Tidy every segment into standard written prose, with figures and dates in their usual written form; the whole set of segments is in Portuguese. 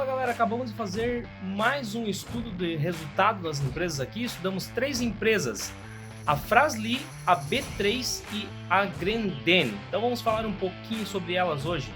Fala galera, acabamos de fazer mais um estudo de resultado das empresas aqui. Estudamos 3 empresas, a Fras-le, a B3 e a Grendene. Então vamos falar um pouquinho sobre elas hoje.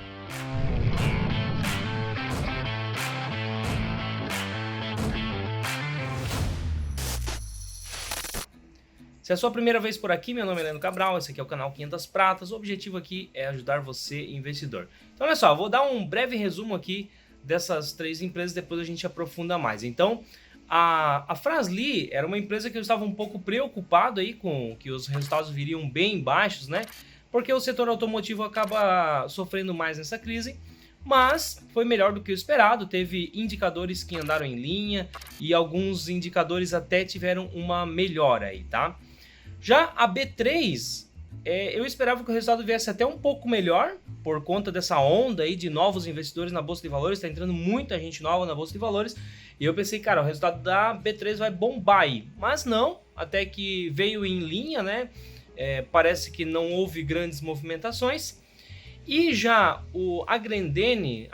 Se é a sua primeira vez por aqui, meu nome é Leandro Cabral, esse aqui é o canal 500 Pratas. O objetivo aqui é ajudar você, investidor. Então olha só, vou dar um breve resumo aqui dessas 3 empresas, depois a gente aprofunda mais. Então, a Fras-le era uma empresa que eu estava um pouco preocupado aí com que os resultados viriam bem baixos, né? Porque o setor automotivo acaba sofrendo mais nessa crise, mas foi melhor do que o esperado. Teve indicadores que andaram em linha e alguns indicadores até tiveram uma melhora aí, tá? Já a B3, eu esperava que o resultado viesse até um pouco melhor, por conta dessa onda aí de novos investidores na Bolsa de Valores. Está entrando muita gente nova na Bolsa de Valores, e eu pensei, cara, o resultado da B3 vai bombar aí. Mas não, até que veio em linha, né? Parece que não houve grandes movimentações. E já a Grendene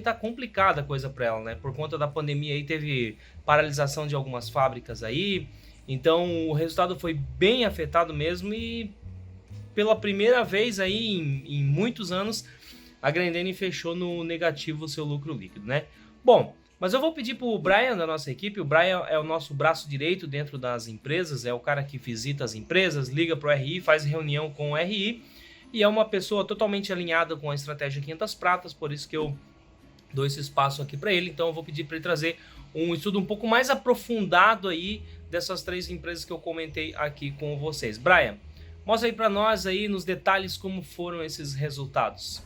tá complicada a coisa para ela, né? Por conta da pandemia aí, teve paralisação de algumas fábricas aí. Então o resultado foi bem afetado mesmo, e pela primeira vez aí em muitos anos a Grendene fechou no negativo o seu lucro líquido, né? Bom, mas eu vou pedir para o Brian da nossa equipe. O Brian é o nosso braço direito dentro das empresas, é o cara que visita as empresas, liga para o RI, faz reunião com o RI, e é uma pessoa totalmente alinhada com a estratégia 500 Pratas, por isso que eu dou esse espaço aqui para ele. Então eu vou pedir para ele trazer um estudo um pouco mais aprofundado aí dessas 3 empresas que eu comentei aqui com vocês. Brian, mostra aí para nós aí nos detalhes como foram esses resultados.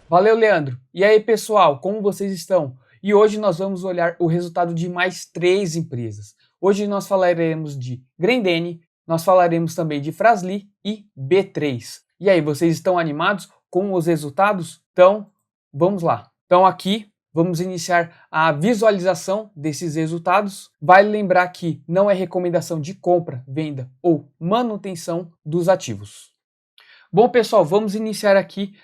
Valeu, Leandro. E aí, pessoal, como vocês estão? E hoje nós vamos olhar o resultado de mais 3 empresas. Hoje nós falaremos de Grendene, nós falaremos também de Fras-le e B3. E aí, vocês estão animados com os resultados? Então, vamos lá. Então aqui, vamos iniciar a visualização desses resultados. Vale lembrar que não é recomendação de compra, venda ou manutenção dos ativos. Bom, pessoal, vamos iniciar aqui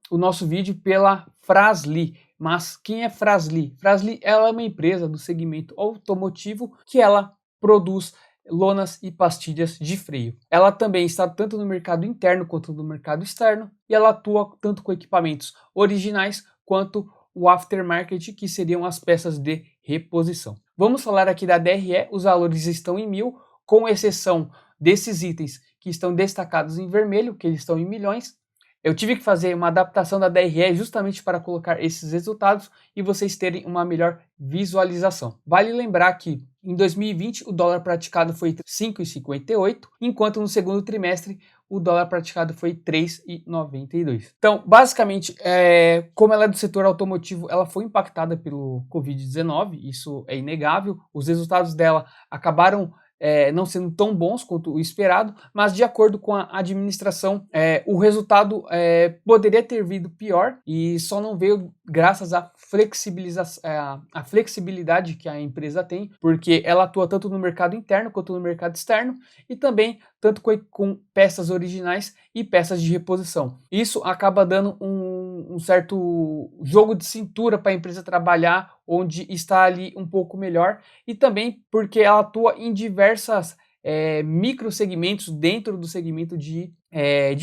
o nosso vídeo pela Fras-le. Mas quem é Fras-le? Fras-le, ela é uma empresa do segmento automotivo que ela produz lonas e pastilhas de freio. Ela também está tanto no mercado interno quanto no mercado externo, e ela atua tanto com equipamentos originais quanto o aftermarket, que seriam as peças de reposição. Vamos falar aqui da DRE. Os valores estão em 1000, com exceção desses itens que estão destacados em vermelho, que eles estão em milhões. Eu tive que fazer uma adaptação da DRE justamente para colocar esses resultados e vocês terem uma melhor visualização. Vale lembrar que em 2020 o dólar praticado foi 5,58, enquanto no segundo trimestre o dólar praticado foi 3,92. Então, basicamente, como ela é do setor automotivo, ela foi impactada pelo Covid-19, isso é inegável. Os resultados dela acabaram não sendo tão bons quanto o esperado, mas de acordo com a administração, o resultado poderia ter vindo pior, e só não veio graças à flexibilidade que a empresa tem, porque ela atua tanto no mercado interno quanto no mercado externo, e também tanto com peças originais e peças de reposição. Isso acaba dando um certo jogo de cintura para a empresa trabalhar onde está ali um pouco melhor, e também porque ela atua em diversas micro segmentos dentro do segmento de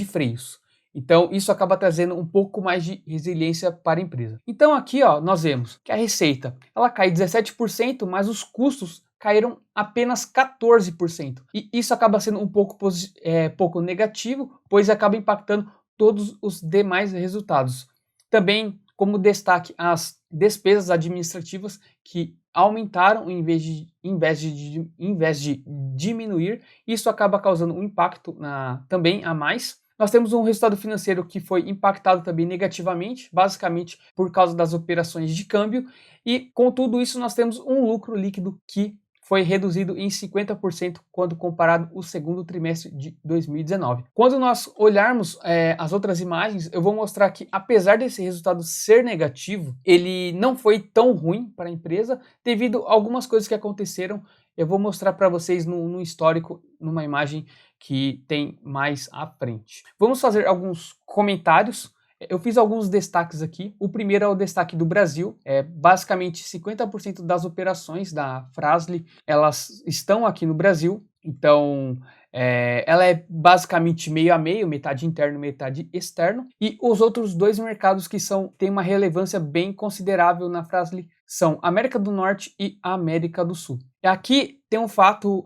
freios. Então isso acaba trazendo um pouco mais de resiliência para a empresa. Então aqui, ó, nós vemos que a receita ela cai 17%, mas os custos caíram apenas 14%. E isso acaba sendo um pouco negativo, pois acaba impactando todos os demais resultados. Também, como destaque, as despesas administrativas, que aumentaram em vez de diminuir. Isso acaba causando um impacto também a mais. Nós temos um resultado financeiro que foi impactado também negativamente, basicamente por causa das operações de câmbio, e com tudo isso nós temos um lucro líquido que foi reduzido em 50% quando comparado o segundo trimestre de 2019. Quando nós olharmos as outras imagens, eu vou mostrar que, apesar desse resultado ser negativo, ele não foi tão ruim para a empresa devido a algumas coisas que aconteceram. Eu vou mostrar para vocês no histórico, numa imagem que tem mais à frente. Vamos fazer alguns comentários Eu fiz alguns destaques aqui. O primeiro é o destaque do Brasil. Basicamente 50% das operações da Fras-le, elas estão aqui no Brasil. Então, ela é basicamente meio a meio, metade interno, metade externo. E os outros dois mercados que têm uma relevância bem considerável na Fras-le são América do Norte e América do Sul. Aqui tem um fato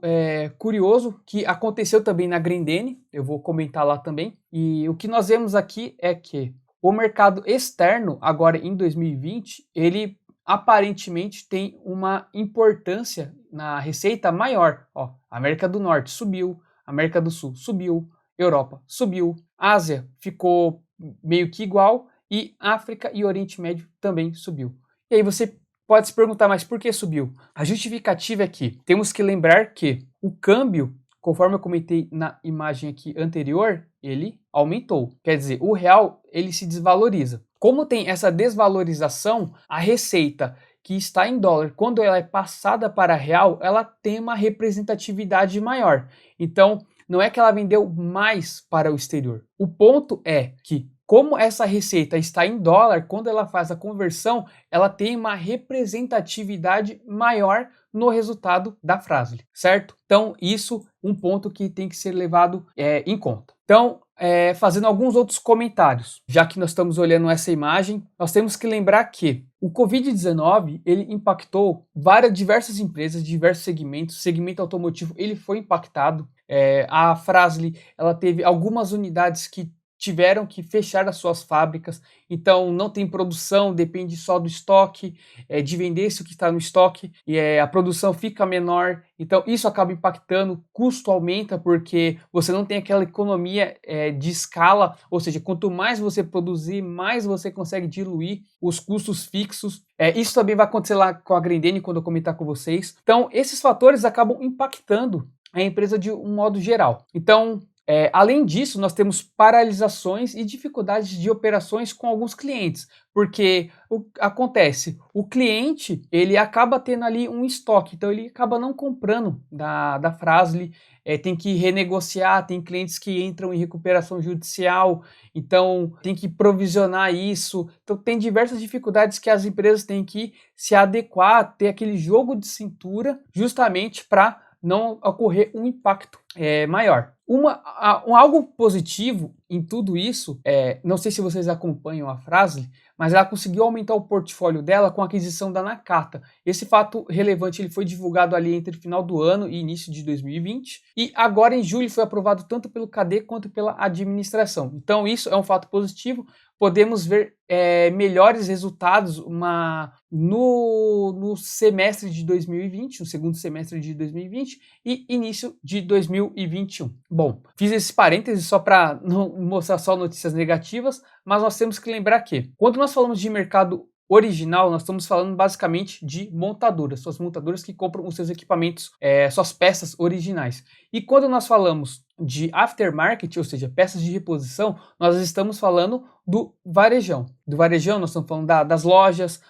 curioso que aconteceu também na Grendene, eu vou comentar lá também. E o que nós vemos aqui é que o mercado externo, agora em 2020, ele aparentemente tem uma importância na receita maior. Ó, América do Norte subiu, América do Sul subiu, Europa subiu, Ásia ficou meio que igual e África e Oriente Médio também subiu. E aí você pode se perguntar, mas por que subiu? A justificativa é que temos que lembrar que o câmbio, conforme eu comentei na imagem aqui anterior, ele aumentou. Quer dizer, o real ele se desvaloriza. Como tem essa desvalorização, a receita que está em dólar, quando ela é passada para real, ela tem uma representatividade maior. Então, não é que ela vendeu mais para o exterior. O ponto é que, como essa receita está em dólar, quando ela faz a conversão, ela tem uma representatividade maior no resultado da Fras-le, certo? Então, isso é um ponto que tem que ser levado em conta. Então, fazendo alguns outros comentários, já que nós estamos olhando essa imagem, nós temos que lembrar que o Covid-19, ele impactou diversas empresas, diversos segmentos. O segmento automotivo, ele foi impactado. A Fras-le, ela teve algumas unidades que tiveram que fechar as suas fábricas, então não tem produção, depende só do estoque, de vender isso que está no estoque, e a produção fica menor, então isso acaba impactando, o custo aumenta porque você não tem aquela economia de escala, ou seja, quanto mais você produzir, mais você consegue diluir os custos fixos. Isso também vai acontecer lá com a Grendene quando eu comentar com vocês. Então esses fatores acabam impactando a empresa de um modo geral. Então, além disso, nós temos paralisações e dificuldades de operações com alguns clientes, porque acontece, o cliente ele acaba tendo ali um estoque, então ele acaba não comprando da Fras-le, tem que renegociar, tem clientes que entram em recuperação judicial, então tem que provisionar isso, então tem diversas dificuldades que as empresas têm que se adequar, ter aquele jogo de cintura, justamente para não ocorrer um impacto maior. Algo positivo em tudo isso, não sei se vocês acompanham a Fras-le, mas ela conseguiu aumentar o portfólio dela com a aquisição da Nakata. Esse fato relevante ele foi divulgado ali entre o final do ano e início de 2020, e agora em julho foi aprovado tanto pelo KD quanto pela administração. Então isso é um fato positivo. Podemos ver melhores resultados no semestre de 2020, no segundo semestre de 2020 e início de 2021. Bom, fiz esse parêntese só para não mostrar só notícias negativas, mas nós temos que lembrar que, quando nós falamos de mercado original, nós estamos falando basicamente de montadoras, suas montadoras que compram os seus equipamentos, suas peças originais. E quando nós falamos de aftermarket, ou seja, peças de reposição, nós estamos falando do varejão. Do varejão, nós estamos falando das lojas,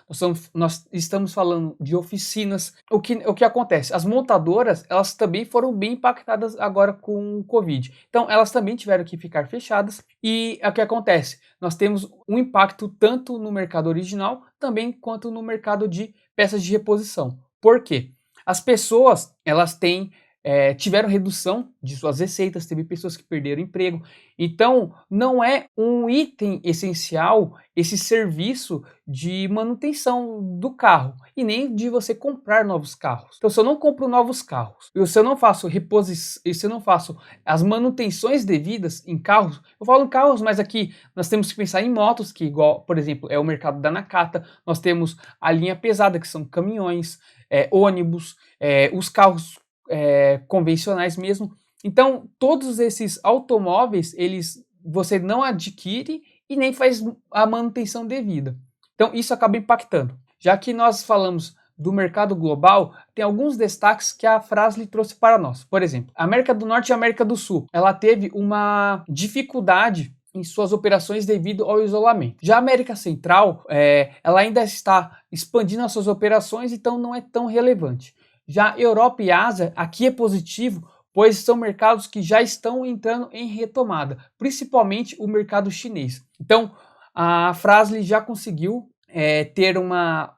nós estamos falando de oficinas. O que acontece? As montadoras, elas também foram bem impactadas agora com o Covid. Então, elas também tiveram que ficar fechadas. E o que acontece? Nós temos um impacto tanto no mercado original, também quanto no mercado de peças de reposição. Por quê? As pessoas, elas tiveram redução de suas receitas, teve pessoas que perderam emprego. Então, não é um item essencial esse serviço de manutenção do carro e nem de você comprar novos carros. Então, se eu não compro novos carros, se eu não faço se eu não faço as manutenções devidas em carros, eu falo em carros, mas aqui nós temos que pensar em motos, que igual, por exemplo, é o mercado da Nakata, nós temos a linha pesada, que são caminhões, ônibus, os carros convencionais mesmo. Então, todos esses automóveis, você não adquire e nem faz a manutenção devida. Então, isso acaba impactando. Já que nós falamos do mercado global, tem alguns destaques que a Fras-le trouxe para nós. Por exemplo, a América do Norte e a América do Sul, ela teve uma dificuldade em suas operações devido ao isolamento. Já a América Central, ela ainda está expandindo as suas operações, então não é tão relevante. Já Europa e Ásia, aqui é positivo, pois são mercados que já estão entrando em retomada, principalmente o mercado chinês. Então, a Fras-le já conseguiu ter uma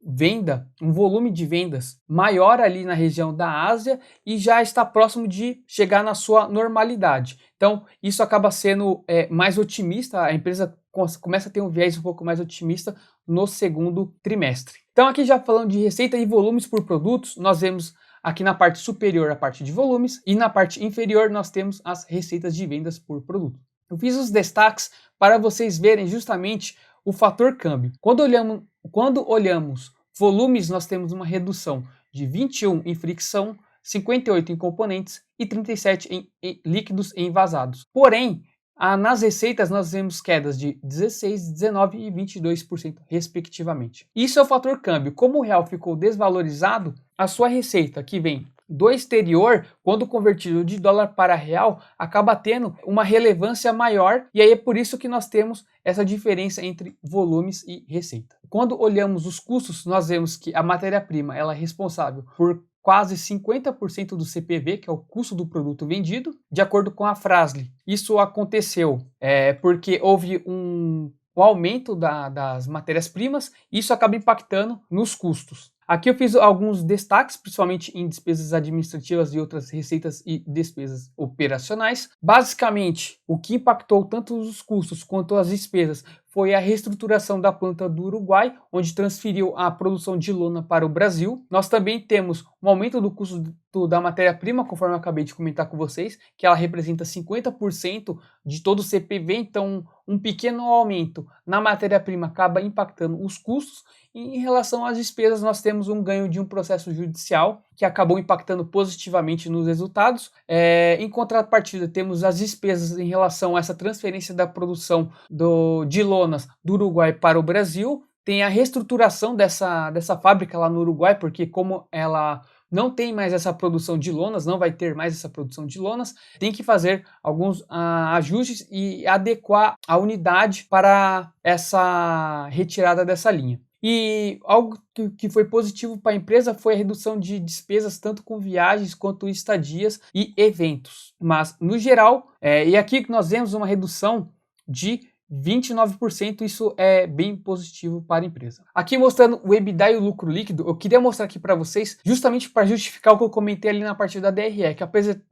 venda, um volume de vendas maior ali na região da Ásia e já está próximo de chegar na sua normalidade. Então, isso acaba sendo mais otimista, a empresa começa a ter um viés um pouco mais otimista no segundo trimestre. Então, aqui já falando de receita e volumes por produtos, nós vemos aqui na parte superior a parte de volumes e na parte inferior nós temos as receitas de vendas por produto. Eu fiz os destaques para vocês verem justamente o fator câmbio. Quando olhamos volumes, nós temos uma redução de 21 em fricção, 58 em componentes e 37 em líquidos e envasados. Porém, nas receitas nós vemos quedas de 16%, 19% e 22% respectivamente. Isso é o fator câmbio. Como o real ficou desvalorizado, a sua receita que vem do exterior, quando convertido de dólar para real, acaba tendo uma relevância maior e aí é por isso que nós temos essa diferença entre volumes e receita. Quando olhamos os custos, nós vemos que a matéria-prima ela é responsável por quase 50% do CPV, que é o custo do produto vendido, de acordo com a Fras-le. Isso aconteceu porque houve um aumento das matérias-primas e isso acaba impactando nos custos. Aqui eu fiz alguns destaques, principalmente em despesas administrativas e outras receitas e despesas operacionais. Basicamente, o que impactou tanto os custos quanto as despesas foi a reestruturação da planta do Uruguai, onde transferiu a produção de lona para o Brasil. Nós também temos um aumento do custo da matéria-prima, conforme eu acabei de comentar com vocês, que ela representa 50% de todo o CPV, então um pequeno aumento na matéria-prima acaba impactando os custos. E em relação às despesas, nós temos um ganho de um processo judicial que acabou impactando positivamente nos resultados. Em contrapartida, temos as despesas em relação a essa transferência da produção de lonas do Uruguai para o Brasil. Tem a reestruturação dessa fábrica lá no Uruguai, porque como ela não tem mais essa produção de lonas, não vai ter mais essa produção de lonas, tem que fazer alguns ajustes e adequar a unidade para essa retirada dessa linha. E algo que foi positivo para a empresa foi a redução de despesas tanto com viagens quanto estadias e eventos. Mas, no geral, e aqui nós vemos uma redução de 29%, isso é bem positivo para a empresa. Aqui mostrando o EBITDA e o lucro líquido, eu queria mostrar aqui para vocês, justamente para justificar o que eu comentei ali na parte da DRE, que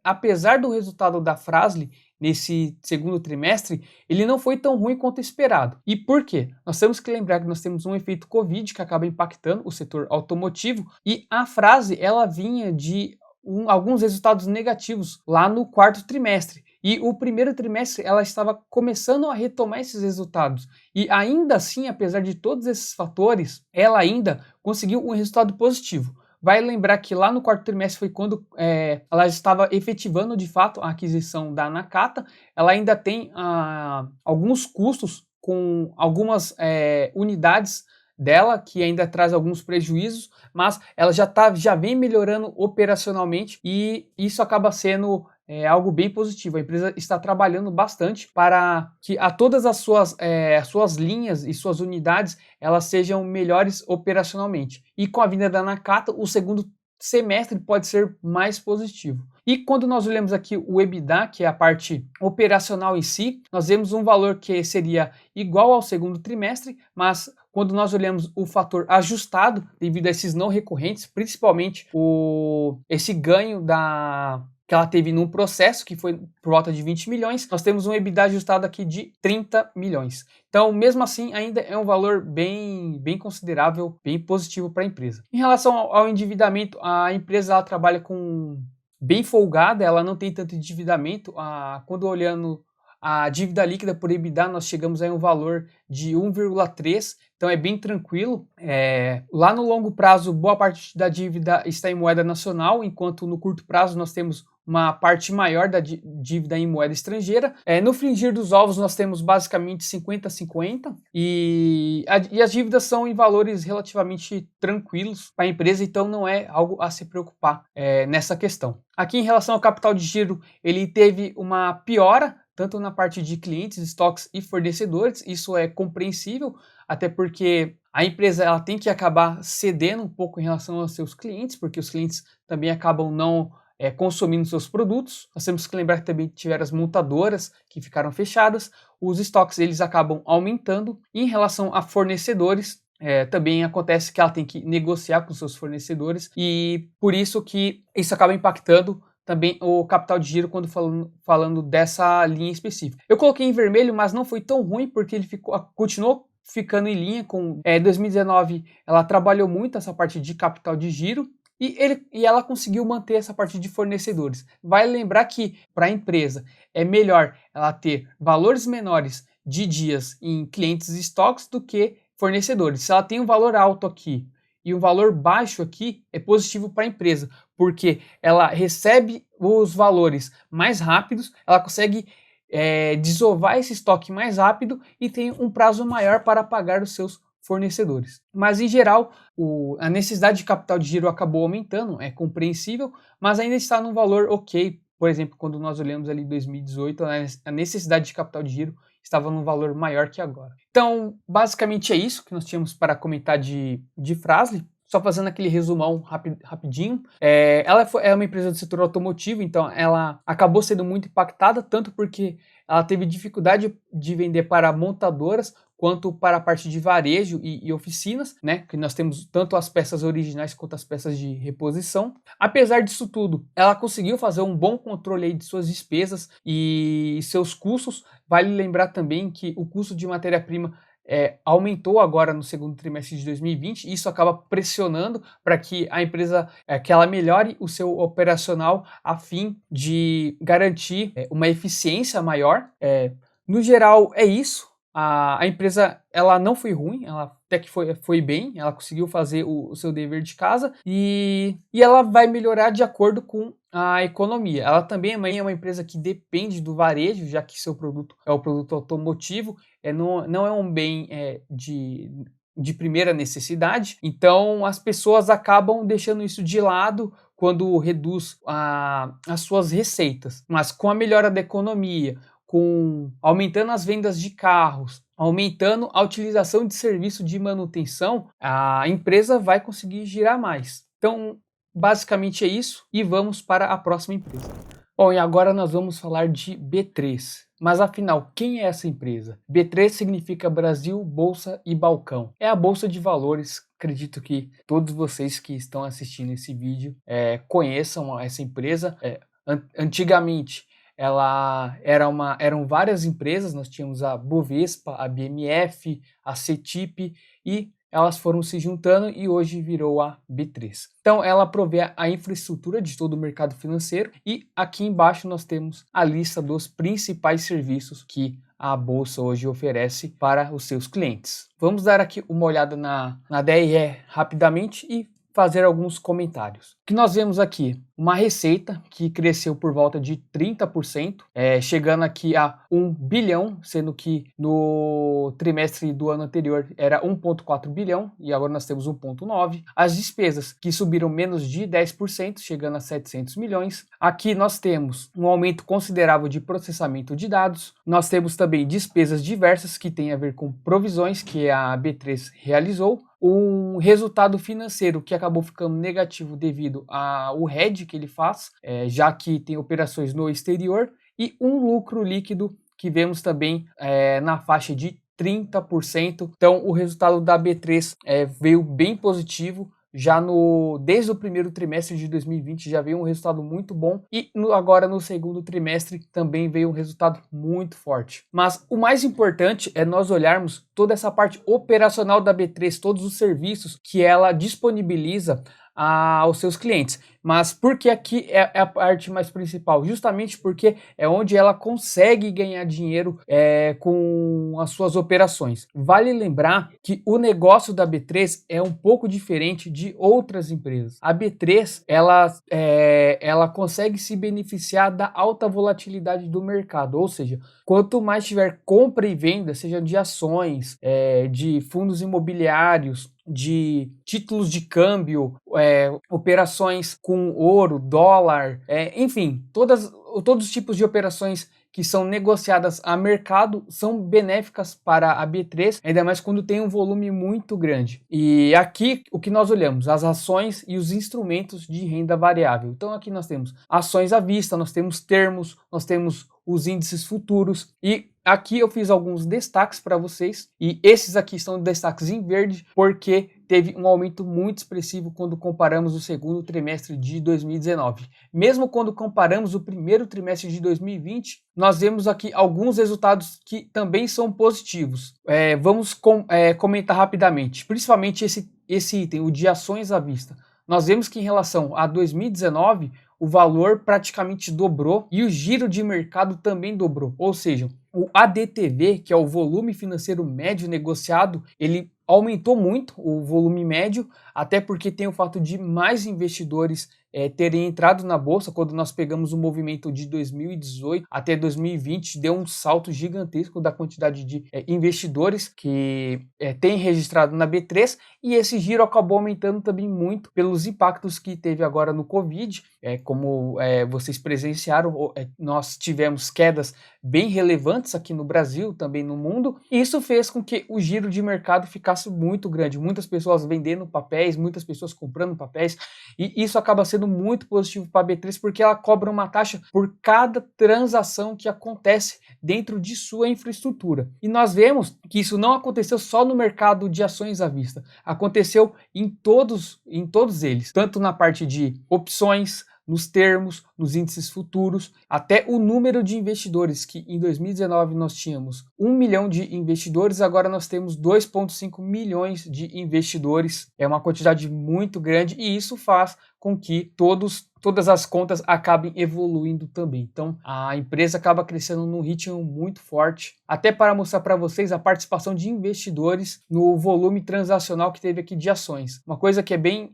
apesar do resultado da Fras-le nesse segundo trimestre, ele não foi tão ruim quanto esperado. E por quê? Nós temos que lembrar que nós temos um efeito Covid que acaba impactando o setor automotivo e a Fras-le, ela vinha de alguns resultados negativos lá no quarto trimestre. E o primeiro trimestre ela estava começando a retomar esses resultados. E ainda assim, apesar de todos esses fatores, ela ainda conseguiu um resultado positivo. Vai lembrar que lá no quarto trimestre foi quando ela estava efetivando de fato a aquisição da Nakata. Ela ainda tem alguns custos com algumas unidades dela, que ainda traz alguns prejuízos, mas ela já vem melhorando operacionalmente e isso acaba sendo algo bem positivo. A empresa está trabalhando bastante para que todas as suas linhas e suas unidades elas sejam melhores operacionalmente. E com a vinda da Nakata, o segundo semestre pode ser mais positivo. E quando nós olhamos aqui o EBITDA, que é a parte operacional em si, nós vemos um valor que seria igual ao segundo trimestre, mas quando nós olhamos o fator ajustado, devido a esses não recorrentes, principalmente esse ganho que ela teve num processo, que foi por volta de 20 milhões, nós temos um EBITDA ajustado aqui de 30 milhões. Então, mesmo assim, ainda é um valor bem considerável, bem positivo para a empresa. Em relação ao endividamento, a empresa ela trabalha com bem folgada, ela não tem tanto endividamento. Quando olhando a dívida líquida por EBITDA, nós chegamos a um valor de 1,3, então é bem tranquilo. Lá no longo prazo, boa parte da dívida está em moeda nacional, enquanto no curto prazo nós temos uma parte maior da dívida em moeda estrangeira. No frigir dos ovos nós temos basicamente 50-50 e as dívidas são em valores relativamente tranquilos para a empresa, então não é algo a se preocupar nessa questão. Aqui em relação ao capital de giro, ele teve uma piora, tanto na parte de clientes, estoques e fornecedores. Isso é compreensível, até porque a empresa ela tem que acabar cedendo um pouco em relação aos seus clientes, porque os clientes também acabam não consumindo seus produtos. Nós temos que lembrar que também tiveram as montadoras que ficaram fechadas, os estoques eles acabam aumentando. Em relação a fornecedores, também acontece que ela tem que negociar com seus fornecedores e por isso que isso acaba impactando também o capital de giro quando falando dessa linha específica. Eu coloquei em vermelho, mas não foi tão ruim porque ele continuou ficando em linha com 2019. Ela trabalhou muito essa parte de capital de giro e ela conseguiu manter essa parte de fornecedores. Vale lembrar que para a empresa é melhor ela ter valores menores de dias em clientes e estoques do que fornecedores. Se ela tem um valor alto aqui e um valor baixo aqui, é positivo para a empresa, porque ela recebe os valores mais rápidos, ela consegue desovar esse estoque mais rápido e tem um prazo maior para pagar os seus fornecedores. Mas em geral, a necessidade de capital de giro acabou aumentando, é compreensível, mas ainda está num valor ok. Por exemplo, quando nós olhamos ali 2018, a necessidade de capital de giro estava num valor maior que agora. Então, basicamente é isso que nós tínhamos para comentar de Fras-le. Só fazendo aquele resumão rapidinho. Ela é uma empresa do setor automotivo, então ela acabou sendo muito impactada, tanto porque ela teve dificuldade de vender para montadoras, quanto para a parte de varejo e oficinas, né? Que nós temos tanto as peças originais quanto as peças de reposição. Apesar disso tudo, ela conseguiu fazer um bom controle aí de suas despesas e seus custos. Vale lembrar também que o custo de matéria-prima aumentou agora no segundo trimestre de 2020, e isso acaba pressionando para que a empresa que ela melhore o seu operacional a fim de garantir uma eficiência maior. No geral, é isso. A empresa ela não foi ruim, ela até que foi bem, ela conseguiu fazer o seu dever de casa e ela vai melhorar de acordo com a economia. Ela também é uma empresa que depende do varejo, já que seu produto é o produto automotivo, não é um bem de primeira necessidade, então as pessoas acabam deixando isso de lado quando reduz as suas receitas. Mas com a melhora da economia, aumentando as vendas de carros, aumentando a utilização de serviço de manutenção, a empresa vai conseguir girar mais. Então, basicamente é isso e vamos para a próxima empresa. Bom, e agora nós vamos falar de B3. Mas afinal, quem é essa empresa? B3 significa Brasil, Bolsa e Balcão. É a bolsa de valores. Acredito que todos vocês que estão assistindo esse vídeo conheçam essa empresa. Antigamente, eram várias empresas, nós tínhamos a Bovespa, a BMF, a CETIP e elas foram se juntando e hoje virou a B3. Então ela provê a infraestrutura de todo o mercado financeiro e aqui embaixo nós temos a lista dos principais serviços que a bolsa hoje oferece para os seus clientes. Vamos dar aqui uma olhada na DRE rapidamente e fazer alguns comentários. O que nós vemos aqui? Uma receita que cresceu por volta de 30%, chegando aqui a 1 bilhão, sendo que no trimestre do ano anterior era 1,4 bilhão e agora nós temos 1,9. As despesas que subiram menos de 10%, chegando a 700 milhões. Aqui nós temos um aumento considerável de processamento de dados. Nós temos também despesas diversas que têm a ver com provisões que a B3 realizou. Um resultado financeiro que acabou ficando negativo devido ao hedge que ele faz, já que tem operações no exterior, e um lucro líquido que vemos também na faixa de 30%. Então o resultado da B3 veio bem positivo. Desde o primeiro trimestre de 2020 já veio um resultado muito bom e agora no segundo trimestre também veio um resultado muito forte. Mas o mais importante é nós olharmos toda essa parte operacional da B3, todos os serviços que ela disponibiliza aos seus clientes. Mas por que aqui é a parte mais principal? Justamente porque é onde ela consegue ganhar dinheiro com as suas operações. Vale lembrar que o negócio da B3 é um pouco diferente de outras empresas. A B3 ela consegue se beneficiar da alta volatilidade do mercado, ou seja, quanto mais tiver compra e venda, seja de ações, de fundos imobiliários, de títulos de câmbio, operações com ouro, dólar, enfim, todos os tipos de operações que são negociadas a mercado são benéficas para a B3, ainda mais quando tem um volume muito grande. E aqui o que nós olhamos, as ações e os instrumentos de renda variável. Então aqui nós temos ações à vista, nós temos termos, nós temos os índices futuros e aqui eu fiz alguns destaques para vocês e esses aqui são destaques em verde porque teve um aumento muito expressivo quando comparamos o segundo trimestre de 2019. Mesmo quando comparamos o primeiro trimestre de 2020, nós vemos aqui alguns resultados que também são positivos. Vamos comentar rapidamente, principalmente esse item, o de ações à vista. Nós vemos que em relação a 2019, o valor praticamente dobrou e o giro de mercado também dobrou. Ou seja, o ADTV, que é o volume financeiro médio negociado, ele aumentou muito o volume médio, até porque tem o fato de mais investidores terem entrado na bolsa. Quando nós pegamos o movimento de 2018 até 2020, deu um salto gigantesco da quantidade de investidores que têm registrado na B3 e esse giro acabou aumentando também muito pelos impactos que teve agora no Covid. Como vocês presenciaram, nós tivemos quedas bem relevantes aqui no Brasil, também no mundo, e isso fez com que o giro de mercado ficasse muito grande, muitas pessoas vendendo papéis, muitas pessoas comprando papéis, e isso acaba sendo muito positivo para a B3 porque ela cobra uma taxa por cada transação que acontece dentro de sua infraestrutura. E nós vemos que isso não aconteceu só no mercado de ações à vista, aconteceu em todos eles, tanto na parte de opções, nos termos, nos índices futuros, até o número de investidores, que em 2019 nós tínhamos 1 milhão de investidores, agora nós temos 2,5 milhões de investidores. É uma quantidade muito grande e isso faz com que todas as contas acabem evoluindo também. Então, a empresa acaba crescendo num ritmo muito forte, até para mostrar para vocês a participação de investidores no volume transacional que teve aqui de ações. Uma coisa que é bem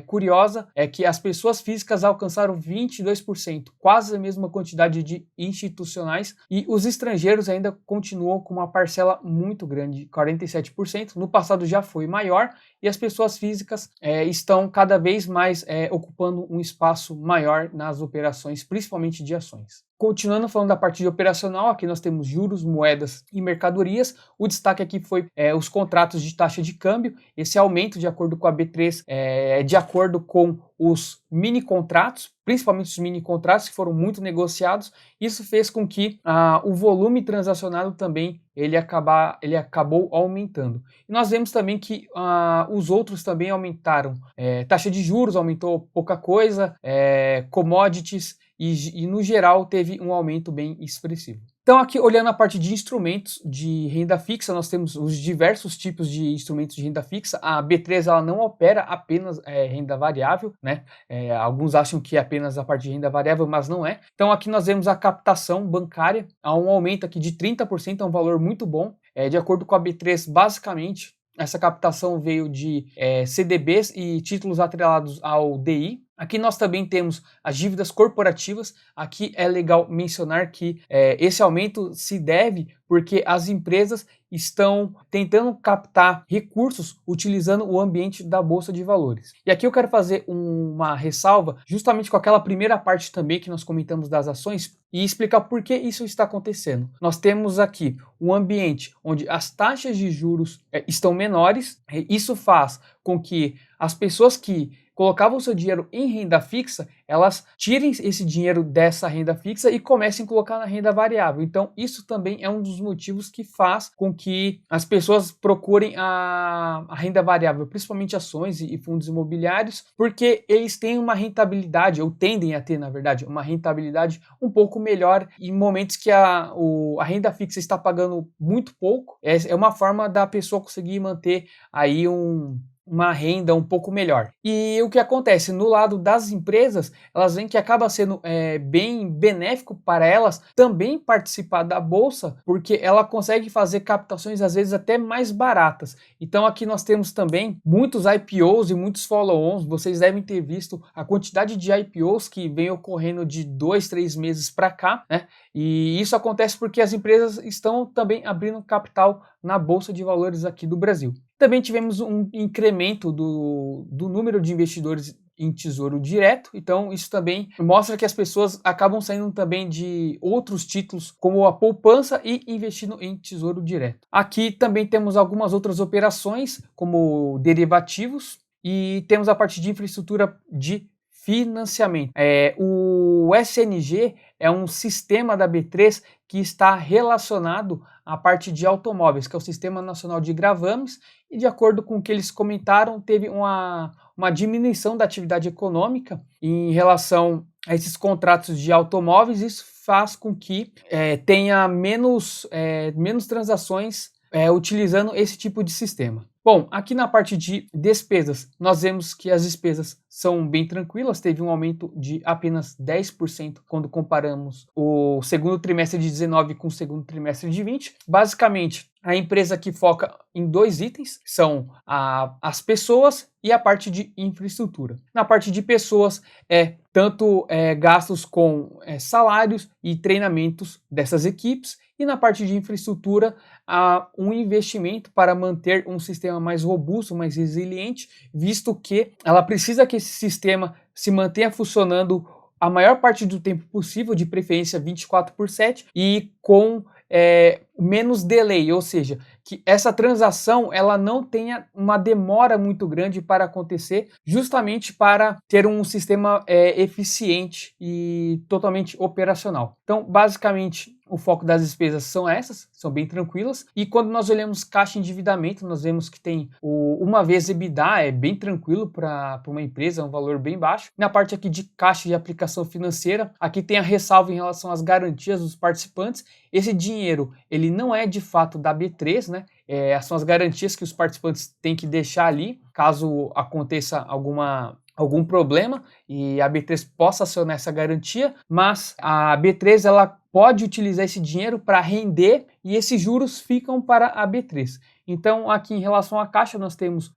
curiosa é que as pessoas físicas alcançaram 22%, quase a mesma quantidade de institucionais, e os estrangeiros ainda continuam com uma parcela muito grande, 47%. No passado já foi maior, e as pessoas físicas estão cada vez mais ocupando um espaço maior nas operações, principalmente de ações. Continuando falando da parte de operacional, aqui nós temos juros, moedas e mercadorias. O destaque aqui foi os contratos de taxa de câmbio. Esse aumento, de acordo com a B3, é de acordo com os mini contratos, principalmente os mini contratos que foram muito negociados. Isso fez com que o volume transacionado também ele acabou aumentando. E nós vemos também que os outros também aumentaram. Taxa de juros aumentou pouca coisa, commodities, e no geral teve um aumento bem expressivo. Então aqui olhando a parte de instrumentos de renda fixa, nós temos os diversos tipos de instrumentos de renda fixa. A B3 ela não opera apenas renda variável, né? Alguns acham que é apenas a parte de renda variável, mas não é. Então aqui nós vemos a captação bancária, há um aumento aqui de 30%, é um valor muito bom. De acordo com a B3, basicamente, essa captação veio de CDBs e títulos atrelados ao DI. Aqui nós também temos as dívidas corporativas. Aqui é legal mencionar que esse aumento se deve porque as empresas estão tentando captar recursos utilizando o ambiente da Bolsa de Valores. E aqui eu quero fazer uma ressalva justamente com aquela primeira parte também que nós comentamos das ações e explicar por que isso está acontecendo. Nós temos aqui um ambiente onde as taxas de juros estão menores. Isso faz com que as pessoas que colocavam seu dinheiro em renda fixa, elas tirem esse dinheiro dessa renda fixa e comecem a colocar na renda variável. Então, isso também é um dos motivos que faz com que as pessoas procurem a renda variável, principalmente ações e fundos imobiliários, porque eles têm uma rentabilidade, ou tendem a ter, na verdade, uma rentabilidade um pouco melhor em momentos que a renda fixa está pagando muito pouco. É uma forma da pessoa conseguir manter aí uma renda um pouco melhor. E o que acontece no lado das empresas, elas veem que acaba sendo bem benéfico para elas também participar da bolsa, porque ela consegue fazer captações às vezes até mais baratas. Então aqui nós temos também muitos IPOs e muitos follow-ons. Vocês devem ter visto a quantidade de IPOs que vem ocorrendo de 2-3 meses para cá, né? E isso acontece porque as empresas estão também abrindo capital na Bolsa de Valores aqui do Brasil. Também tivemos um incremento do número de investidores em tesouro direto, então isso também mostra que as pessoas acabam saindo também de outros títulos como a poupança e investindo em tesouro direto. Aqui também temos algumas outras operações como derivativos e temos a parte de infraestrutura de financiamento. O SNG é um sistema da B3 que está relacionado à parte de automóveis, que é o Sistema Nacional de Gravames, e de acordo com o que eles comentaram, teve uma diminuição da atividade econômica em relação a esses contratos de automóveis. Isso faz com que tenha menos transações utilizando esse tipo de sistema. Bom, aqui na parte de despesas, nós vemos que as despesas são bem tranquilas, teve um aumento de apenas 10% quando comparamos o segundo trimestre de 19 com o segundo trimestre de 20. Basicamente, a empresa que foca em dois itens, são as pessoas e a parte de infraestrutura. Na parte de pessoas, tanto gastos com salários e treinamentos dessas equipes, e na parte de infraestrutura, há um investimento para manter um sistema mais robusto, mais resiliente, visto que ela precisa que esse sistema se mantenha funcionando a maior parte do tempo possível, de preferência 24/7, e com menos delay, ou seja, que essa transação ela não tenha uma demora muito grande para acontecer, justamente para ter um sistema eficiente e totalmente operacional. Então, basicamente, o foco das despesas são essas, são bem tranquilas, e quando nós olhamos caixa e endividamento, nós vemos que tem uma vez EBITDA, é bem tranquilo para uma empresa, é um valor bem baixo. Na parte aqui de caixa e aplicação financeira, aqui tem a ressalva em relação às garantias dos participantes. Esse dinheiro, ele não é de fato da B3, né? São as garantias que os participantes têm que deixar ali, caso aconteça algum problema e a B3 possa acionar essa garantia, mas a B3 ela pode utilizar esse dinheiro para render e esses juros ficam para a B3. Então, aqui em relação à caixa, nós temos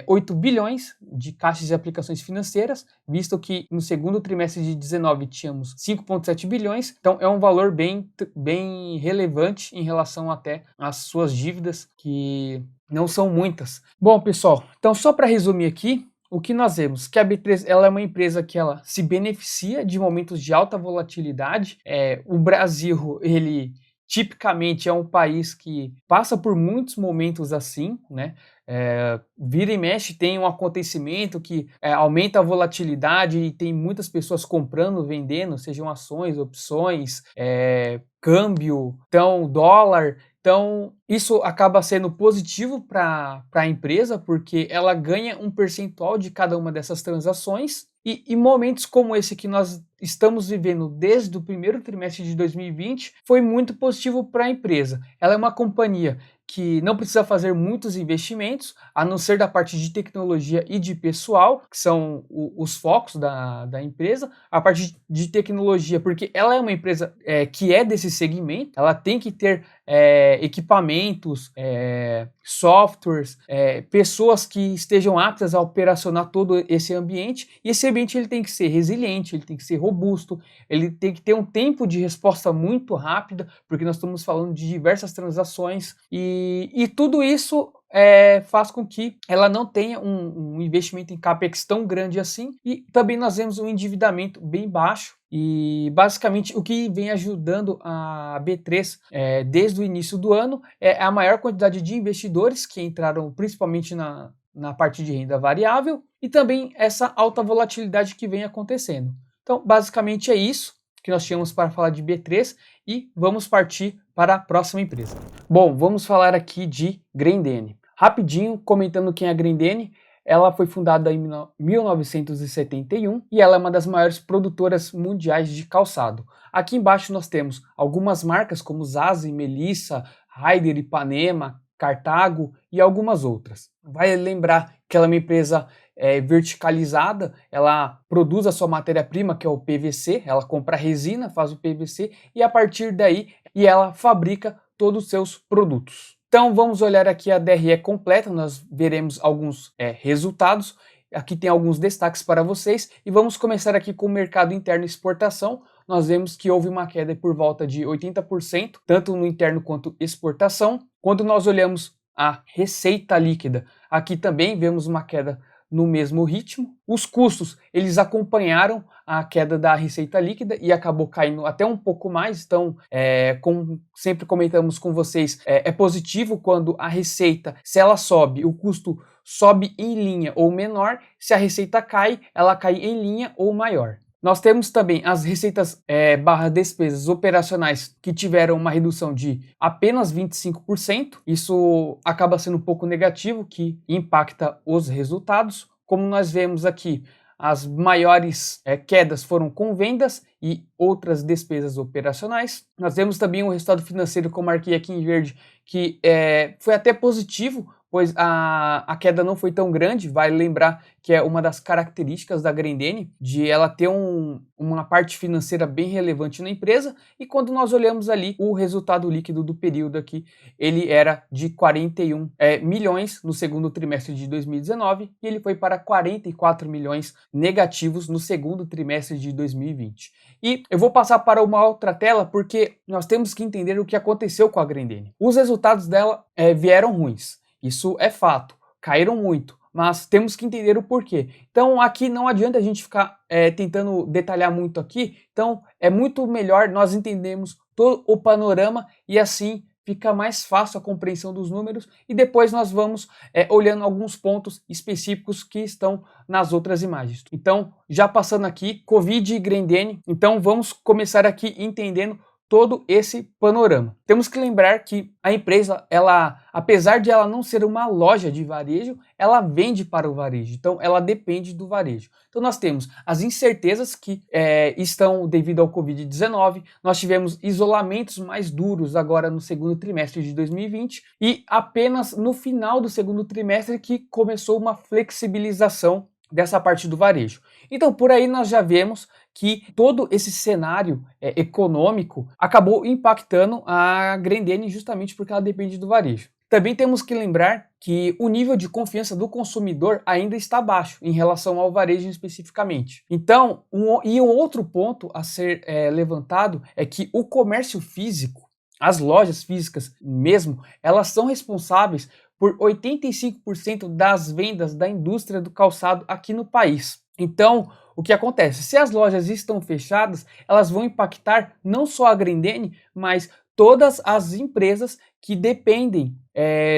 8 bilhões de caixas e aplicações financeiras, visto que no segundo trimestre de 19 tínhamos 5,7 bilhões, então é um valor bem relevante em relação até às suas dívidas, que não são muitas. Bom, pessoal, então só para resumir aqui, o que nós vemos? Que a B3 ela é uma empresa que ela se beneficia de momentos de alta volatilidade. O Brasil, ele tipicamente é um país que passa por muitos momentos assim, né? Vira e mexe tem um acontecimento que aumenta a volatilidade e tem muitas pessoas comprando, vendendo, sejam ações, opções, câmbio, então dólar. Então, isso acaba sendo positivo para a empresa, porque ela ganha um percentual de cada uma dessas transações. E momentos como esse que nós estamos vivendo desde o primeiro trimestre de 2020 foi muito positivo para a empresa. Ela é uma companhia que não precisa fazer muitos investimentos, a não ser da parte de tecnologia e de pessoal, que são os focos da empresa. A parte de tecnologia, porque ela é uma empresa que é desse segmento, ela tem que ter equipamentos, softwares, pessoas que estejam aptas a operacionar todo esse ambiente, e esse ambiente ele tem que ser resiliente, ele tem que ser robusto, ele tem que ter um tempo de resposta muito rápida, porque nós estamos falando de diversas transações, e tudo isso faz com que ela não tenha um investimento em CAPEX tão grande assim, e também nós vemos um endividamento bem baixo. E basicamente o que vem ajudando a B3 desde o início do ano é a maior quantidade de investidores que entraram principalmente na parte de renda variável, e também essa alta volatilidade que vem acontecendo. Então basicamente é isso que nós tínhamos para falar de B3, e vamos partir para a próxima empresa. Bom, vamos falar aqui de Grendene. Rapidinho, comentando quem é a Grendene. Ela foi fundada em 1971 e ela é uma das maiores produtoras mundiais de calçado. Aqui embaixo nós temos algumas marcas como Zazi, Melissa, Raider, Ipanema, Cartago e algumas outras. Vai lembrar que ela é uma empresa verticalizada, ela produz a sua matéria-prima, que é o PVC, ela compra resina, faz o PVC e a partir daí ela fabrica todos os seus produtos. Então vamos olhar aqui a DRE completa, nós veremos alguns resultados, aqui tem alguns destaques para vocês, e vamos começar aqui com o mercado interno e exportação. Nós vemos que houve uma queda por volta de 80%, tanto no interno quanto exportação. Quando nós olhamos a receita líquida, aqui também vemos uma queda no mesmo ritmo. Os custos, eles acompanharam a queda da receita líquida e acabou caindo até um pouco mais. Então, como sempre comentamos com vocês, é positivo quando a receita, se ela sobe, o custo sobe em linha ou menor. Se a receita cai, ela cai em linha ou maior. Nós temos também as receitas barra despesas operacionais que tiveram uma redução de apenas 25%. Isso acaba sendo um pouco negativo, que impacta os resultados. Como nós vemos aqui, as maiores quedas foram com vendas e outras despesas operacionais. Nós temos também um resultado financeiro, como marquei aqui em verde, que foi até positivo, pois a queda não foi tão grande. Vale lembrar que é uma das características da Grendene, de ela ter uma parte financeira bem relevante na empresa, e quando nós olhamos ali o resultado líquido do período aqui, ele era de 41 milhões no segundo trimestre de 2019 e ele foi para 44 milhões negativos no segundo trimestre de 2020. E eu vou passar para uma outra tela porque nós temos que entender o que aconteceu com a Grendene. Os resultados dela vieram ruins. Isso é fato, caíram muito, mas temos que entender o porquê. Então aqui não adianta a gente ficar tentando detalhar muito aqui, então é muito melhor nós entendermos todo o panorama e assim fica mais fácil a compreensão dos números e depois nós vamos olhando alguns pontos específicos que estão nas outras imagens. Então, já passando aqui, Covid e Grendene, então vamos começar aqui entendendo todo esse panorama. Temos que lembrar que a empresa, apesar de ela não ser uma loja de varejo, ela vende para o varejo, então ela depende do varejo. Então nós temos as incertezas que estão devido ao Covid-19, nós tivemos isolamentos mais duros agora no segundo trimestre de 2020 e apenas no final do segundo trimestre que começou uma flexibilização dessa parte do varejo. Então por aí nós já vemos que todo esse cenário econômico acabou impactando a Grendene justamente porque ela depende do varejo. Também temos que lembrar que o nível de confiança do consumidor ainda está baixo em relação ao varejo especificamente. Então, um outro ponto a ser levantado é que o comércio físico, as lojas físicas mesmo, elas são responsáveis por 85% das vendas da indústria do calçado aqui no país. Então, o que acontece? Se as lojas estão fechadas, elas vão impactar não só a Grendene, mas todas as empresas que dependem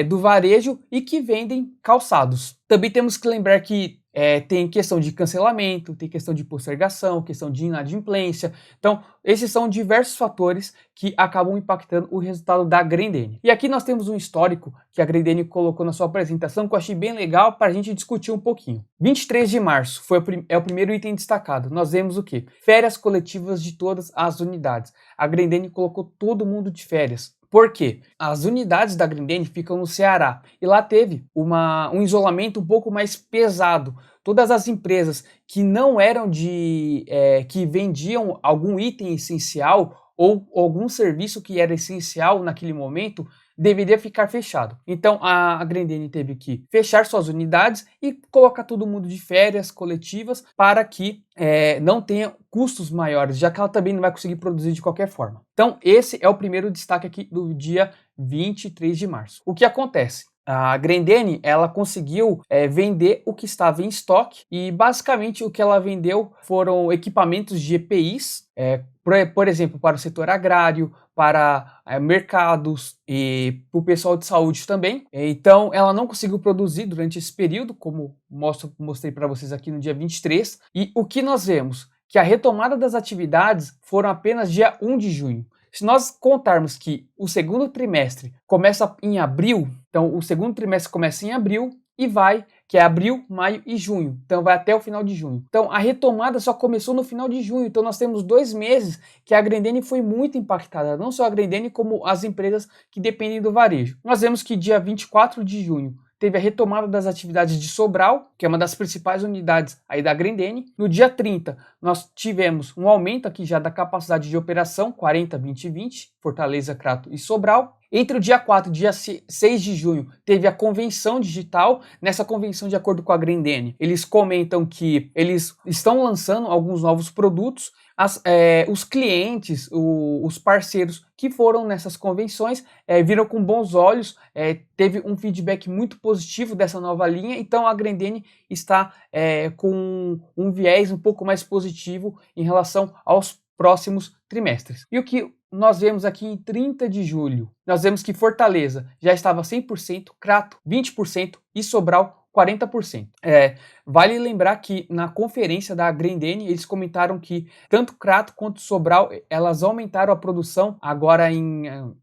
do varejo e que vendem calçados. Também temos que lembrar que tem questão de cancelamento, tem questão de postergação, questão de inadimplência. Então, esses são diversos fatores que acabam impactando o resultado da Grendene. E aqui nós temos um histórico que a Grendene colocou na sua apresentação, que eu achei bem legal para a gente discutir um pouquinho. 23 de março é o primeiro item destacado. Nós vemos o quê? Férias coletivas de todas as unidades. A Grendene colocou todo mundo de férias. Por quê? As unidades da Grendene ficam no Ceará e lá teve um isolamento um pouco mais pesado. Todas as empresas que não eram que vendiam algum item essencial ou algum serviço que era essencial naquele momento, deveria ficar fechado. Então a Grendene teve que fechar suas unidades e colocar todo mundo de férias coletivas para que não tenha custos maiores, já que ela também não vai conseguir produzir de qualquer forma. Então esse é o primeiro destaque aqui do dia 23 de março. O que acontece? A Grendene, ela conseguiu vender o que estava em estoque e basicamente o que ela vendeu foram equipamentos de EPIs, por exemplo, para o setor agrário, para mercados e para o pessoal de saúde também. Então ela não conseguiu produzir durante esse período, como mostrei para vocês aqui no dia 23. E o que nós vemos? Que a retomada das atividades foram apenas dia 1 de junho. Se nós contarmos que o segundo trimestre começa em abril, então o segundo trimestre começa em abril e vai, que é abril, maio e junho. Então vai até o final de junho. Então a retomada só começou no final de junho. Então nós temos 2 meses que a Grendene foi muito impactada. Não só a Grendene, como as empresas que dependem do varejo. Nós vemos que dia 24 de junho teve a retomada das atividades de Sobral, que é uma das principais unidades aí da Grendene. No dia 30, nós tivemos um aumento aqui já da capacidade de operação, 40, 20 e 20, Fortaleza, Crato e Sobral. Entre o dia 4 e o dia 6 de junho, teve a convenção digital. Nessa convenção, de acordo com a Grendene, eles comentam que eles estão lançando alguns novos produtos. Os clientes, os parceiros que foram nessas convenções viram com bons olhos, teve um feedback muito positivo dessa nova linha, então a Grendene está com um viés um pouco mais positivo em relação aos próximos trimestres. E o que nós vemos aqui em 30 de julho? Nós vemos que Fortaleza já estava 100%, Crato 20% e Sobral 40%. Vale lembrar que na conferência da Grendene eles comentaram que tanto Crato quanto Sobral elas aumentaram a produção agora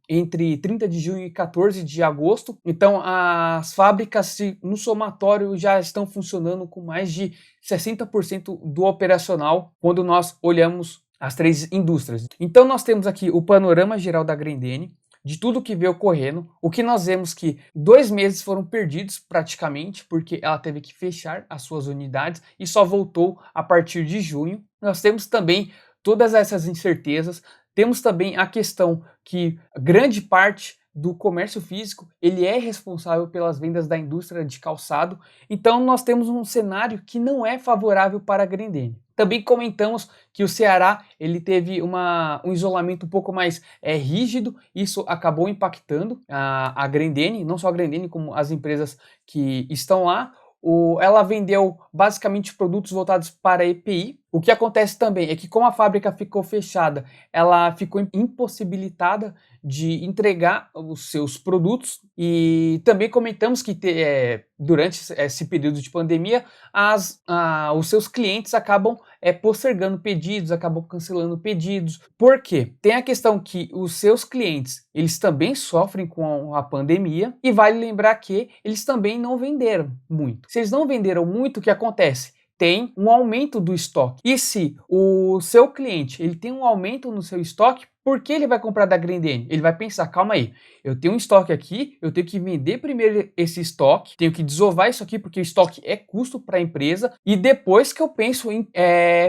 entre 30 de junho e 14 de agosto. Então as fábricas no somatório já estão funcionando com mais de 60% do operacional quando nós olhamos as três indústrias. Então nós temos aqui o panorama geral da Grendene, de tudo que veio ocorrendo. O que nós vemos que 2 meses foram perdidos praticamente, porque ela teve que fechar as suas unidades e só voltou a partir de junho. Nós temos também todas essas incertezas, temos também a questão que grande parte do comércio físico ele é responsável pelas vendas da indústria de calçado, então nós temos um cenário que não é favorável para a Grendene. Também comentamos que o Ceará ele teve um isolamento um pouco mais rígido, isso acabou impactando a Grendene, não só a Grendene como as empresas que estão lá. Ela vendeu basicamente produtos voltados para EPI. O que acontece também é que como a fábrica ficou fechada, ela ficou impossibilitada de entregar os seus produtos, e também comentamos que durante esse período de pandemia os seus clientes acabam postergando pedidos, acabam cancelando pedidos. Por quê? Tem a questão que os seus clientes eles também sofrem com a pandemia, e vale lembrar que eles também não venderam muito. Se eles não venderam muito, o que acontece? Tem um aumento do estoque. E se o seu cliente ele tem um aumento no seu estoque, por que ele vai comprar da Grendene? Ele vai pensar, calma aí, eu tenho um estoque aqui, eu tenho que vender primeiro esse estoque, tenho que desovar isso aqui porque o estoque é custo para a empresa, e depois que eu penso em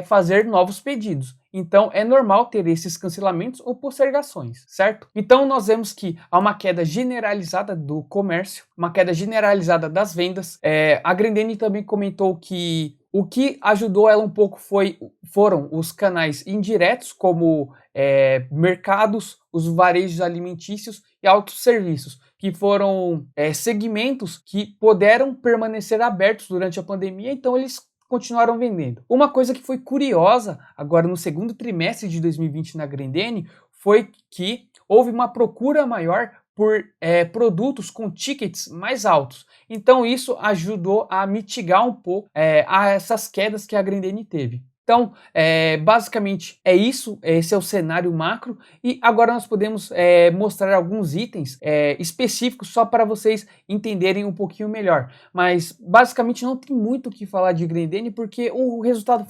fazer novos pedidos. Então é normal ter esses cancelamentos ou postergações, certo? Então nós vemos que há uma queda generalizada do comércio, uma queda generalizada das vendas. A Grendene também comentou que o que ajudou ela um pouco foram os canais indiretos, como mercados, os varejos alimentícios e autosserviços, que foram segmentos que puderam permanecer abertos durante a pandemia, então eles continuaram vendendo. Uma coisa que foi curiosa agora no segundo trimestre de 2020 na Grendene foi que houve uma procura maior por produtos com tickets mais altos. Então isso ajudou a mitigar um pouco essas quedas que a Grendene teve. Então, basicamente é isso, esse é o cenário macro, e agora nós podemos mostrar alguns itens específicos só para vocês entenderem um pouquinho melhor. Mas basicamente não tem muito o que falar de Grendene, porque o resultado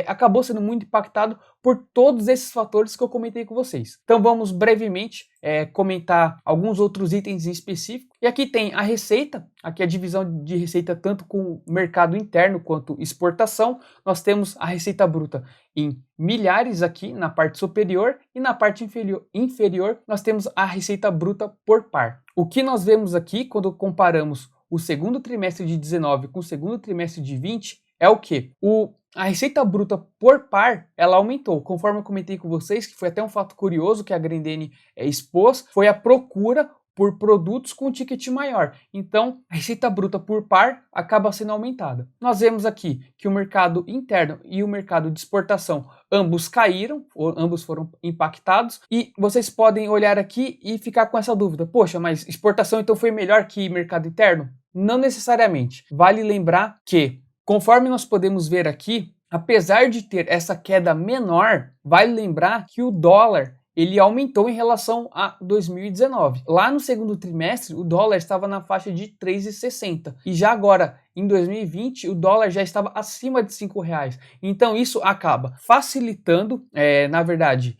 acabou sendo muito impactado por todos esses fatores que eu comentei com vocês. Então vamos brevemente comentar alguns outros itens em específico. E aqui tem a receita, aqui a divisão de receita tanto com o mercado interno quanto exportação. Nós temos a receita bruta em milhares aqui na parte superior, e na parte inferior nós temos a receita bruta por par. O que nós vemos aqui quando comparamos o segundo trimestre de 19 com o segundo trimestre de 20 é o que? A receita bruta por par, ela aumentou, conforme eu comentei com vocês, que foi até um fato curioso que a Grendene expôs, foi a procura por produtos com ticket maior. Então, a receita bruta por par acaba sendo aumentada. Nós vemos aqui que o mercado interno e o mercado de exportação, ambos caíram, ambos foram impactados, e vocês podem olhar aqui e ficar com essa dúvida. Poxa, mas exportação então foi melhor que mercado interno? Não necessariamente. Vale lembrar que, conforme nós podemos ver aqui, apesar de ter essa queda menor, vale lembrar que o dólar ele aumentou em relação a 2019. Lá no segundo trimestre, o dólar estava na faixa de 3,60. E já agora, em 2020, o dólar já estava acima de R$5. Então isso acaba facilitando, na verdade,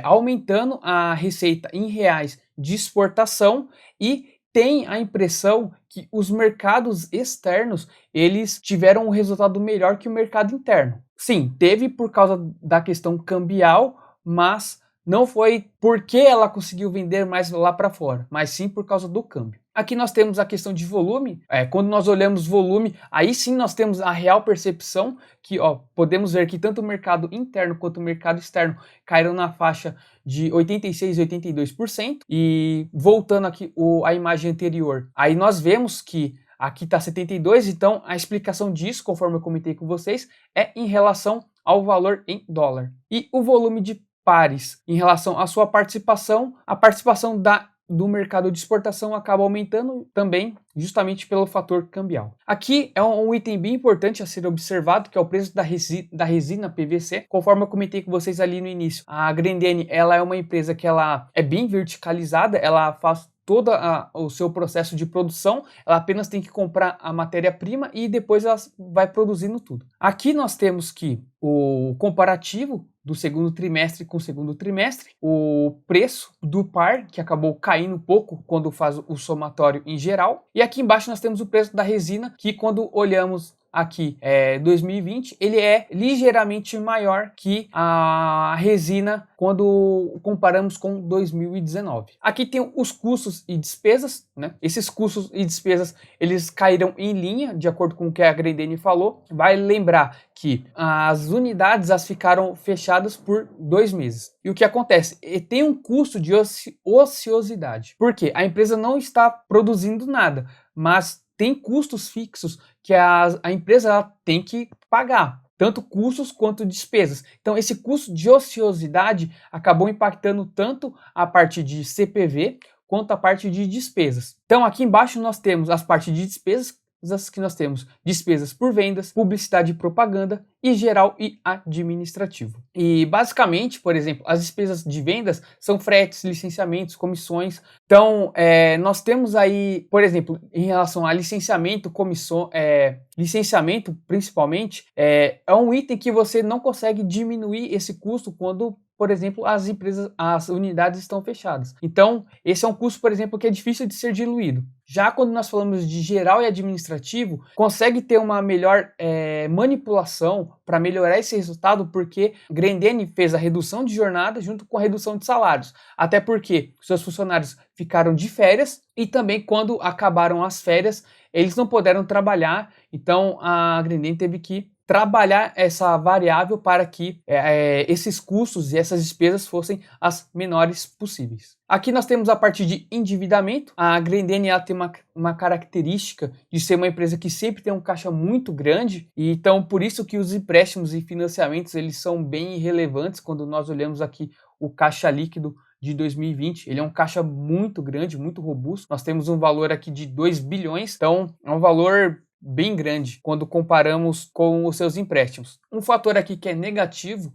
aumentando a receita em reais de exportação, e tem a impressão que os mercados externos eles tiveram um resultado melhor que o mercado interno. Sim, teve por causa da questão cambial, mas não foi porque ela conseguiu vender mais lá para fora, mas sim por causa do câmbio. Aqui nós temos a questão de volume. Quando nós olhamos volume, aí sim nós temos a real percepção que podemos ver que tanto o mercado interno quanto o mercado externo caíram na faixa de 86% e 82%. E voltando aqui a imagem anterior, aí nós vemos que aqui está 72%, então a explicação disso, conforme eu comentei com vocês, é em relação ao valor em dólar. E o volume de pares em relação à sua participação, a participação do mercado de exportação acaba aumentando também, justamente pelo fator cambial. Aqui é um item bem importante a ser observado, que é o preço da resina PVC. Conforme eu comentei com vocês ali no início, a Grendene, ela é uma empresa que ela é bem verticalizada, ela faz todo o seu processo de produção, ela apenas tem que comprar a matéria-prima e depois ela vai produzindo tudo. Aqui nós temos que o comparativo do segundo trimestre com o segundo trimestre, o preço do par, que acabou caindo um pouco quando faz o somatório em geral, e aqui embaixo nós temos o preço da resina, que quando olhamos aqui 2020, ele é ligeiramente maior que a resina quando comparamos com 2019. Aqui tem os custos e despesas, né? Esses custos e despesas, eles caíram em linha, de acordo com o que a Grendene falou. Vai lembrar que as unidades ficaram fechadas por 2 meses. E o que acontece? Tem um custo de ociosidade. Por quê? A empresa não está produzindo nada, mas tem custos fixos que a empresa tem que pagar, tanto custos quanto despesas. Então, esse custo de ociosidade acabou impactando tanto a parte de CPV quanto a parte de despesas. Então, aqui embaixo nós temos as partes de despesas, que nós temos despesas por vendas, publicidade e propaganda, e geral e administrativo. E basicamente, por exemplo, as despesas de vendas são fretes, licenciamentos, comissões. Então, nós temos aí, por exemplo, em relação a licenciamento, licenciamento principalmente, é um item que você não consegue diminuir esse custo quando, por exemplo, as unidades estão fechadas. Então, esse é um custo, por exemplo, que é difícil de ser diluído. Já quando nós falamos de geral e administrativo, consegue ter uma melhor manipulação para melhorar esse resultado, porque Grendene fez a redução de jornada junto com a redução de salários. Até porque seus funcionários ficaram de férias e também quando acabaram as férias, eles não puderam trabalhar. Então, a Grendene teve que trabalhar essa variável para que esses custos e essas despesas fossem as menores possíveis. Aqui nós temos a parte de endividamento. A Grendene tem uma característica de ser uma empresa que sempre tem um caixa muito grande, e então por isso que os empréstimos e financiamentos eles são bem relevantes quando nós olhamos aqui o caixa líquido de 2020, ele é um caixa muito grande, muito robusto. Nós temos um valor aqui de 2 bilhões, então é um valor bem grande quando comparamos com os seus empréstimos. Um fator aqui que é negativo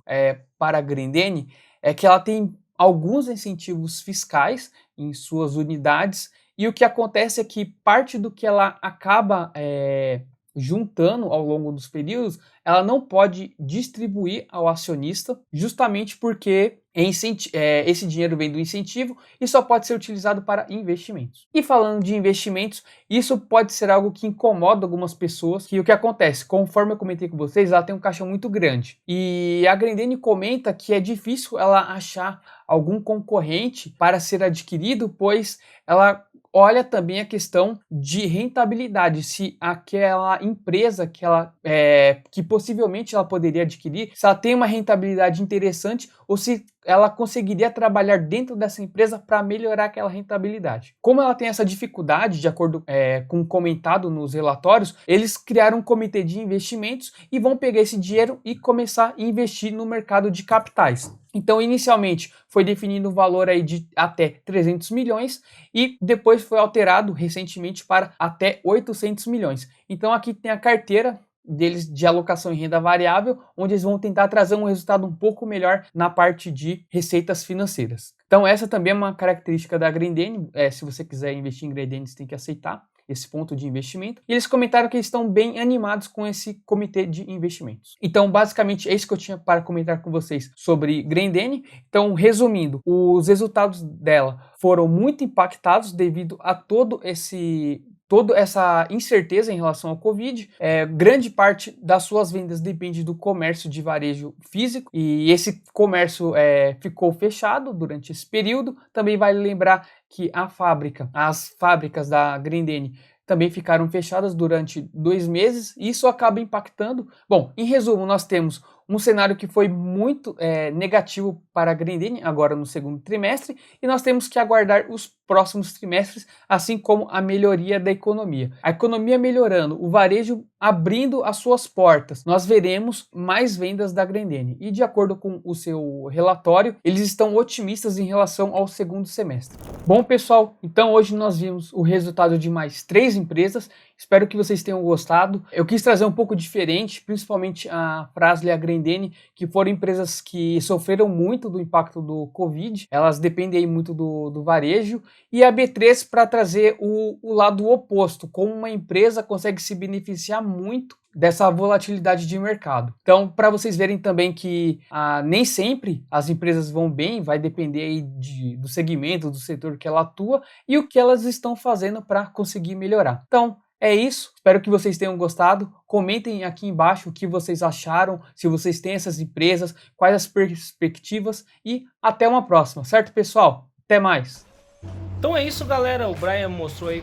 para a Grendene é que ela tem alguns incentivos fiscais em suas unidades, e o que acontece é que parte do que ela acaba juntando ao longo dos períodos, ela não pode distribuir ao acionista, justamente porque esse dinheiro vem do incentivo e só pode ser utilizado para investimentos. E falando de investimentos, isso pode ser algo que incomoda algumas pessoas, que o que acontece, conforme eu comentei com vocês, ela tem um caixa muito grande. E a Grendene comenta que é difícil ela achar algum concorrente para ser adquirido, pois ela olha também a questão de rentabilidade, se aquela empresa que possivelmente ela poderia adquirir, se ela tem uma rentabilidade interessante ou se ela conseguiria trabalhar dentro dessa empresa para melhorar aquela rentabilidade. Como ela tem essa dificuldade, de acordo com o comentado nos relatórios, eles criaram um comitê de investimentos e vão pegar esse dinheiro e começar a investir no mercado de capitais. Então, inicialmente, foi definido um valor aí de até 300 milhões e depois foi alterado recentemente para até 800 milhões. Então, aqui tem a carteira deles de alocação em renda variável, onde eles vão tentar trazer um resultado um pouco melhor na parte de receitas financeiras. Então, essa também é uma característica da Grendene. Se você quiser investir em Grendene, você tem que aceitar esse ponto de investimento. E eles comentaram que eles estão bem animados com esse comitê de investimentos. Então, basicamente, é isso que eu tinha para comentar com vocês sobre Grendene. Então, resumindo, os resultados dela foram muito impactados devido a todo esse toda essa incerteza em relação ao Covid, grande parte das suas vendas depende do comércio de varejo físico e esse comércio ficou fechado durante esse período. Também vale lembrar que as fábricas da Grendene também ficaram fechadas durante 2 meses e isso acaba impactando. Bom, em resumo, nós temos um cenário que foi muito negativo para a Grendene agora no segundo trimestre e nós temos que aguardar os próximos trimestres, assim como a melhoria da economia. A economia melhorando, o varejo abrindo as suas portas, nós veremos mais vendas da Grendene. E de acordo com o seu relatório, eles estão otimistas em relação ao segundo semestre. Bom, pessoal, então hoje nós vimos o resultado de mais 3 empresas. Espero que vocês tenham gostado. Eu quis trazer um pouco diferente, principalmente a Fras-le e a Grendene, que foram empresas que sofreram muito do impacto do Covid. Elas dependem muito do varejo. E a B3 para trazer o lado oposto, como uma empresa consegue se beneficiar muito dessa volatilidade de mercado. Então, para vocês verem também que nem sempre as empresas vão bem, vai depender aí do segmento, do setor que ela atua e o que elas estão fazendo para conseguir melhorar. Então, é isso, espero que vocês tenham gostado. Comentem aqui embaixo o que vocês acharam, se vocês têm essas empresas, quais as perspectivas e até uma próxima, certo, pessoal? Até mais! Então é isso, galera, o Brian mostrou aí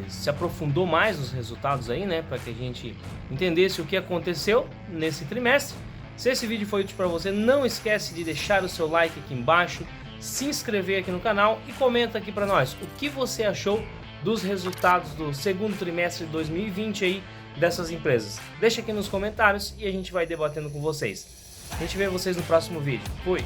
se aprofundou mais nos resultados aí, né, para que a gente entendesse o que aconteceu nesse trimestre. Se esse vídeo foi útil para você, não esquece de deixar o seu like aqui embaixo, se inscrever aqui no canal e comenta aqui para nós o que você achou dos resultados do segundo trimestre de 2020 aí dessas empresas. Deixa aqui nos comentários e a gente vai debatendo com vocês. A gente vê vocês no próximo vídeo. Fui!